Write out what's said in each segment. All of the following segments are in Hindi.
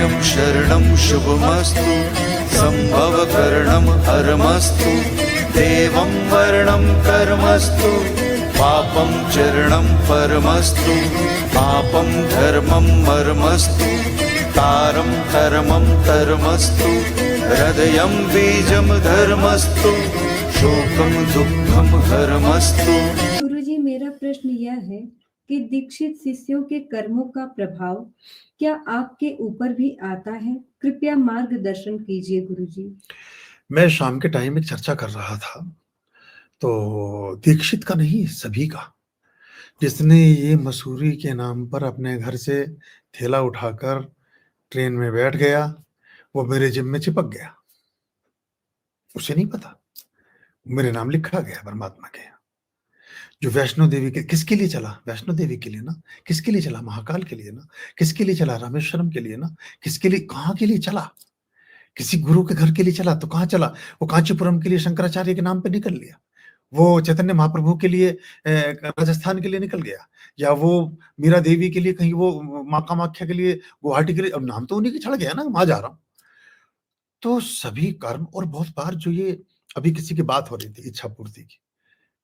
अभयं शरणं शुभमस्तु, संभवकरणं हरमस्तु, देवं वर्णं कर्मस्तु, पापं चरणं परमस्तु, पापं धर्मं मर्मस्तु, तारं कर्मं कर्मस्तु, हृदयं बीजं धर्मस्तु, शोकं दुःखं हरमस्तु। गुरुजी, मेरा प्रश्न यह है कि दीक्षित शिष्यों के कर्मों का प्रभाव क्या आपके ऊपर भी आता है? कृपया मार्गदर्शन कीजिए गुरुजी। मैं शाम के टाइम एक चर्चा कर रहा था, तो दीक्षित का नहीं, सभी का। जिसने ये मसूरी के नाम पर अपने घर से थैला उठाकर ट्रेन में बैठ गया, वो मेरे जिम में चिपक गया। उसे नहीं पता मेरे नाम लिखा गया परमात्मा के। जो वैष्णो देवी के किसके लिए चला? वैष्णो देवी के लिए ना। किसके लिए चला? महाकाल के लिए ना। किसके लिए चला? रामेश्वरम के लिए ना। किसके लिए, कहाँ के लिए चला? किसी गुरु के घर के लिए चला तो कहाँ चला? वो कांचीपुरम के लिए शंकराचार्य के नाम पे निकल लिया, वो चैतन्य महाप्रभु के लिए राजस्थान के लिए निकल गया, या वो मीरा देवी के लिए कहीं, वो माँ कामाख्या के लिए गुवाहाटी के लिए। अब नाम तो उन्हीं के चढ़ गया ना, वहां जा रहा हूं। तो सभी कर्म, और बहुत बार जो ये अभी किसी की बात हो रही थी इच्छा पूर्ति की,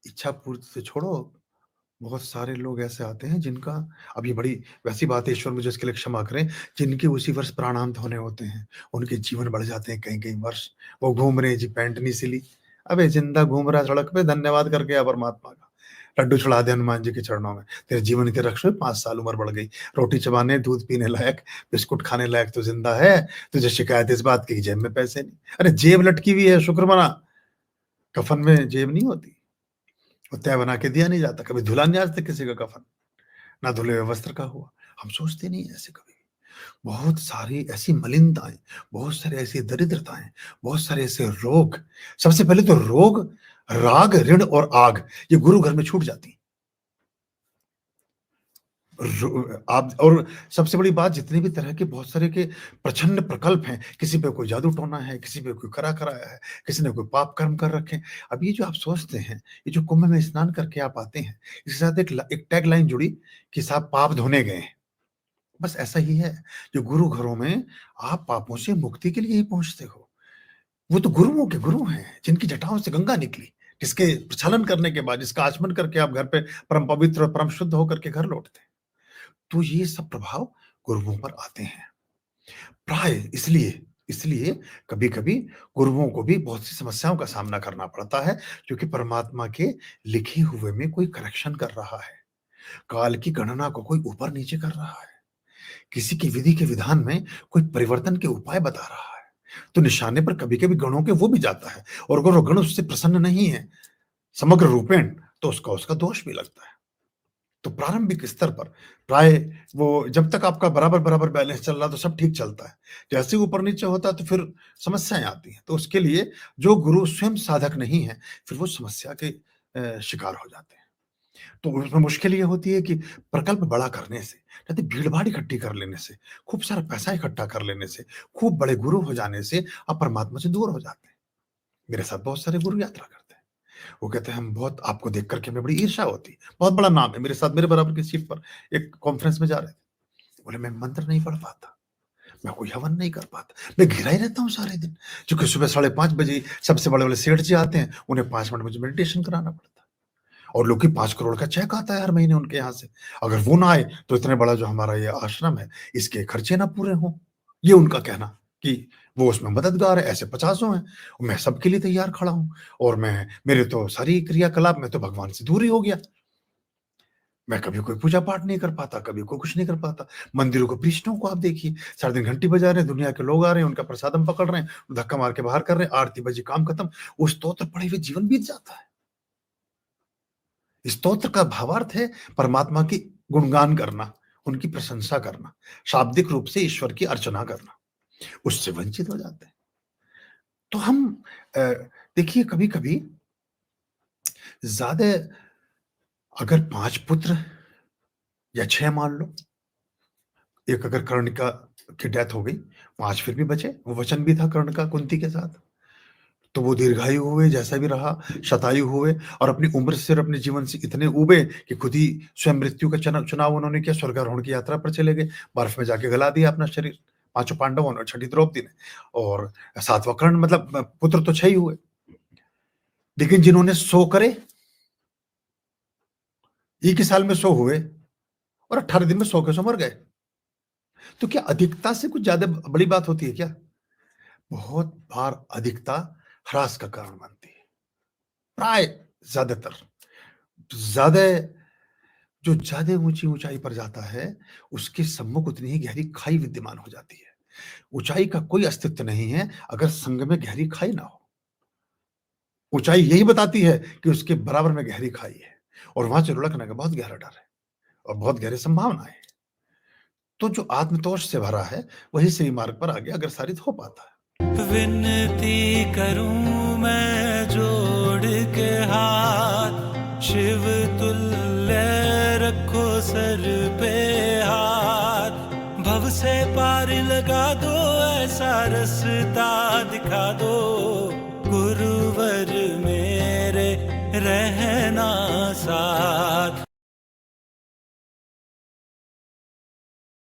इच्छा पूर्ति से छोड़ो, बहुत सारे लोग ऐसे आते हैं जिनका, अब ये बड़ी वैसी बात है, ईश्वर मुझे इसके लिए क्षमा करें, जिनके उसी वर्ष प्राणांत होने होते हैं, उनके जीवन बढ़ जाते हैं कई कई वर्ष। वो घूम रहे हैं जी, पैंट नहीं सिली, अबे जिंदा घूम रहा सड़क पे, धन्यवाद करके आ परमात्मा का, लड्डू चढ़ा दे हनुमान जी के चरणों में, तेरे जीवन के रक्ष में 5 साल उम्र बढ़ गई, रोटी चबाने, दूध पीने लायक, बिस्कुट खाने लायक तो जिंदा है, तुझे शिकायत इस बात की जेब में पैसे नहीं। अरे जेब लटकी हुई है, शुक्र मना। कफन में जेब नहीं होती, वो तय बना के दिया नहीं जाता। कभी धुला नहीं आज तक किसी का कफन, ना धुले हुए वस्त्र का हुआ। हम सोचते नहीं ऐसे कभी। बहुत सारी ऐसी मलिनताएं, बहुत सारी ऐसी दरिद्रताएं, बहुत सारे ऐसे रोग। सबसे पहले तो रोग, राग, ऋण और आग, ये गुरु घर में छूट जाती। आप, और सबसे बड़ी बात, जितने भी तरह के बहुत सारे के प्रचंड प्रकल्प हैं, किसी पे कोई जादू टोना है, किसी पे कोई करा कराया है, किसी ने कोई पाप कर्म कर रखे हैं। अब ये जो आप सोचते हैं, ये जो कुंभ में स्नान करके आप आते हैं, इसके साथ एक टैग लाइन जुड़ी कि साहब पाप धोने गए हैं। बस ऐसा ही है, जो गुरु घरों में आप पापों से मुक्ति के लिए ही पहुंचते हो। वो तो गुरुओं के गुरु हैं, जिनकी जटाओं से गंगा निकली, जिसके प्रचालन करने के बाद, जिसका आचमन करके आप घर पे परम पवित्र और परम शुद्ध होकर के घर लौटते हैं। तो ये सब प्रभाव गुरुओं पर आते हैं प्राय। इसलिए इसलिए कभी कभी गुरुओं को भी बहुत सी समस्याओं का सामना करना पड़ता है, क्योंकि परमात्मा के लिखे हुए में कोई करेक्शन कर रहा है, काल की गणना को कोई ऊपर नीचे कर रहा है, किसी की विधि के विधान में कोई परिवर्तन के उपाय बता रहा है। तो निशाने पर कभी कभी गणों के वो भी जाता है, और अगर वो गण उससे प्रसन्न नहीं है समग्र रूपेण, तो उसका दोष भी लगता है। तो प्रारंभिक स्तर पर प्राय वो, जब तक आपका बराबर बराबर बैलेंस चल रहा तो सब ठीक चलता है। जैसे ऊपर नीचे होता है तो फिर समस्याएं आती हैं। तो उसके लिए जो गुरु स्वयं साधक नहीं है, फिर वो समस्या के शिकार हो जाते हैं। तो उसमें मुश्किल ये होती है कि प्रकल्प बड़ा करने से, कहते भीड़ भाड़ इकट्ठी कर लेने से, खूब सारा पैसा इकट्ठा कर लेने से, खूब बड़े गुरु हो जाने से आप परमात्मा से दूर हो जाते हैं। मेरे साथ बहुत सारे गुरु यात्रा करते हैं, वो कहते हैं हम बहुत, आपको देख करके हमें बड़ी ईर्ष्या होती, बहुत बड़ा नाम है, मेरे साथ मेरे बराबर की सीट पर एक कॉन्फ्रेंस में जा रहे थे, बोले मैं मंत्र नहीं पढ़ पाता, मैं कोई हवन नहीं कर पाता, मैं घिरा ही रहता हूँ सारे दिन, क्योंकि सुबह 5:30 बजे सबसे बड़े बड़े सेठ जी आते हैं, उन्हें 5 मिनट मुझे मेडिटेशन कराना पड़ता है, और लोग की 5 करोड़ का चेक आता है हर महीने उनके यहाँ से। अगर वो ना आए तो इतने बड़ा जो हमारा ये आश्रम है, इसके खर्चे ना पूरे हों, ये उनका कहना कि वो उसमें मददगार है। ऐसे 50 हैं, मैं सबके लिए तैयार खड़ा हूं, और मैं, मेरे तो सारी क्रियाकलाप में तो भगवान से दूर ही हो गया। मैं कभी कोई पूजा पाठ नहीं कर पाता, कभी कोई कुछ नहीं कर पाता। मंदिरों को, कृष्णों को आप देखिए, सारे दिन घंटी बजा रहे हैं, दुनिया के लोग आ रहे हैं, उनका प्रसादम पकड़ रहे हैं, धक्का मार के बाहर कर रहे हैं, आरती बजी, काम खत्म, वो स्तोत्र पढ़े हुए जीवन बीत जाता है। स्तोत्र का भावार्थ है परमात्मा की गुणगान करना, उनकी प्रशंसा करना, शाब्दिक रूप से ईश्वर की अर्चना करना, उससे वंचित हो जाते हैं। तो हम देखिए, कभी कभी ज्यादा, अगर 5 पुत्र या 6 मान लो, एक अगर कर्णिका की डेथ हो गई, 5 फिर भी बचे, वो वचन भी था कर्ण का कुंती के साथ, तो वो दीर्घायु हुए, जैसा भी रहा, शतायु हुए, और अपनी उम्र से और अपने जीवन से इतने उबे कि खुद ही स्वयं मृत्यु का चुनाव उन्होंने किया, स्वर्गारोहण की यात्रा पर चले गए, बर्फ में जाके गला दिया अपना शरीर, पांचों पांडवों ने और छठी द्रौपदी ने, और सातवां कर्ण, मतलब पुत्र तो 6 ही हुए। लेकिन जिन्होंने 100 करे, एक ही साल में 100 हुए और 18 दिन में 100 के 100 मर गए। तो क्या अधिकता से कुछ ज्यादा बड़ी बात होती है क्या? बहुत बार अधिकता ह्रास का कारण बनती है। प्राय ज्यादातर ज्यादा, जो ज्यादा ऊंची ऊंचाई पर जाता है उसके सम्मुख उतनी ही गहरी खाई विद्यमान हो जाती है। ऊंचाई का कोई अस्तित्व नहीं है अगर संग में गहरी खाई ना हो। ऊंचाई यही बताती है कि उसके बराबर में गहरी खाई है, और वहां से लुढ़कने का बहुत गहरा डर है और बहुत गहरी संभावना है। तो जो आत्मतोष से भरा है वही सही मार्ग पर आगे अग्रसारित हो पाता है। विनती करूं मैं जोड़ के हाथ, शिव तुल्य रखो सर पे हाथ। भव से पार लगा दो, ऐसा रास्ता दिखा दो,